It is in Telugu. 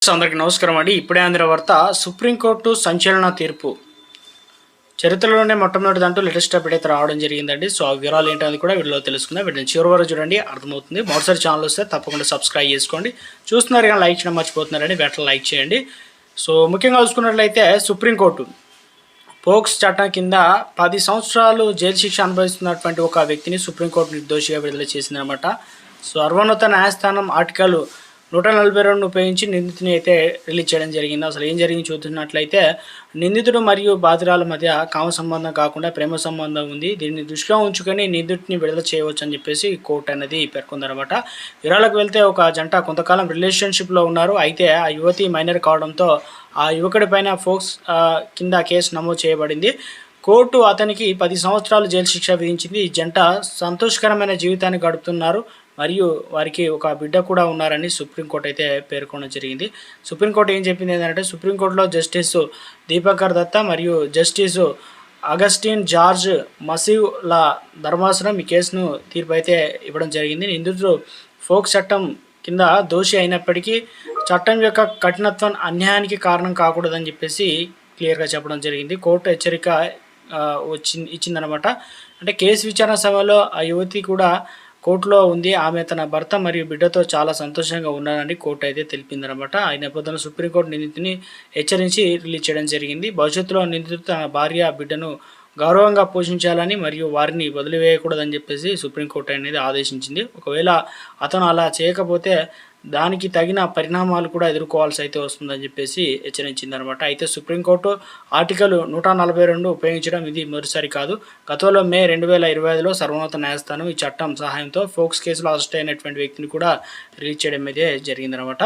అందరికీ నమస్కారం అండి. ఇప్పుడే అందిన వార్త, సుప్రీంకోర్టు సంచలన తీర్పు. చరిత్రలోనే మొట్టమొదటి దాంట్లో లేటెస్ట్ అప్డేట్ అయితే రావడం జరిగిందండి. సో ఆ వివరాలు ఏంటనేది కూడా వీడియోలో తెలుసుకుందాం. వీటిని చివరి వరకు చూడండి, అర్థమవుతుంది. మొదటిసారి ఛానల్ వస్తే తప్పకుండా సబ్స్క్రైబ్ చేసుకోండి. చూస్తున్నారు కానీ లైక్ చేయడం మర్చిపోతున్నారని వెంటనే లైక్ చేయండి. సో ముఖ్యంగా చూసుకున్నట్లయితే సుప్రీంకోర్టు పోక్స్ చట్టం కింద 10 సంవత్సరాలు జైలు శిక్ష అనుభవిస్తున్నటువంటి ఒక వ్యక్తిని సుప్రీంకోర్టు నిర్దోషిగా విడుదల చేసిందనమాట. సో సర్వోన్నత న్యాయస్థానం ఆర్టికల్ 142 ఉపయోగించి నిందితుని అయితే రిలీజ్ చేయడం జరిగింది. అసలు ఏం జరిగింది చూస్తున్నట్లయితే, నిందితుడు మరియు బాధితురాల మధ్య కామ సంబంధం కాకుండా ప్రేమ సంబంధం ఉంది. దీన్ని దృష్టిలో ఉంచుకొని నిందితుడిని విడుదల చేయవచ్చు అని చెప్పేసి కోర్టు అనేది పేర్కొందనమాట. వివరాలకు వెళ్తే, ఒక జంట కొంతకాలం రిలేషన్షిప్లో ఉన్నారు. అయితే ఆ యువతి మైనర్ కావడంతో ఆ యువకుడి పైన ఫోక్స్ కింద కేసు నమోదు చేయబడింది. కోర్టు అతనికి 10 సంవత్సరాలు జైలు శిక్ష విధించింది. ఈ జంట సంతోషకరమైన జీవితాన్ని గడుపుతున్నారు మరియు వారికి ఒక బిడ్డ కూడా ఉన్నారని సుప్రీంకోర్టు అయితే పేర్కొనడం జరిగింది. సుప్రీంకోర్టు ఏం చెప్పింది ఏంటంటే, సుప్రీంకోర్టులో జస్టిస్ దీపంకర్ దత్తా మరియు జస్టిస్ అగస్టిన్ జార్జ్ మసీవ్ల ధర్మాసనం ఈ కేసును తీర్పు అయితే ఇవ్వడం జరిగింది. నిందితుడు ఫోక్స్ చట్టం కింద దోషి అయినప్పటికీ చట్టం యొక్క కఠినత్వం అన్యాయానికి కారణం కాకూడదని చెప్పేసి క్లియర్గా చెప్పడం జరిగింది. కోర్టు హెచ్చరిక ఇచ్చిందనమాట. అంటే కేసు విచారణ సమయంలో ఆ యువతి కూడా కోర్టులో ఉంది. ఆమె తన భర్త మరియు బిడ్డతో చాలా సంతోషంగా ఉన్నారని కోర్టు అయితే తెలిపిందనమాట. ఆ నేపథ్యంలో సుప్రీంకోర్టు నిందితుని హెచ్చరించి రిలీజ్ చేయడం జరిగింది. భవిష్యత్తులో నిందితుడు తన భార్య బిడ్డను గౌరవంగా పోషించాలని మరియు వారిని వదిలివేయకూడదని చెప్పేసి సుప్రీంకోర్టు అనేది ఆదేశించింది. ఒకవేళ అతను అలా చేయకపోతే దానికి తగిన పరిణామాలు కూడా ఎదుర్కోవాల్సి అయితే వస్తుందని చెప్పేసి హెచ్చరించిందనమాట. అయితే సుప్రీంకోర్టు ఆర్టికల్ 142 ఉపయోగించడం ఇది మొదటిసారి కాదు. గతంలో మే 2025లో సర్వోన్నత న్యాయస్థానం ఈ చట్టం సహాయంతో ఫోక్స్ కేసులో అరెస్ట్ అయినటువంటి వ్యక్తిని కూడా రిలీజ్ చేయడం అయితే జరిగిందనమాట.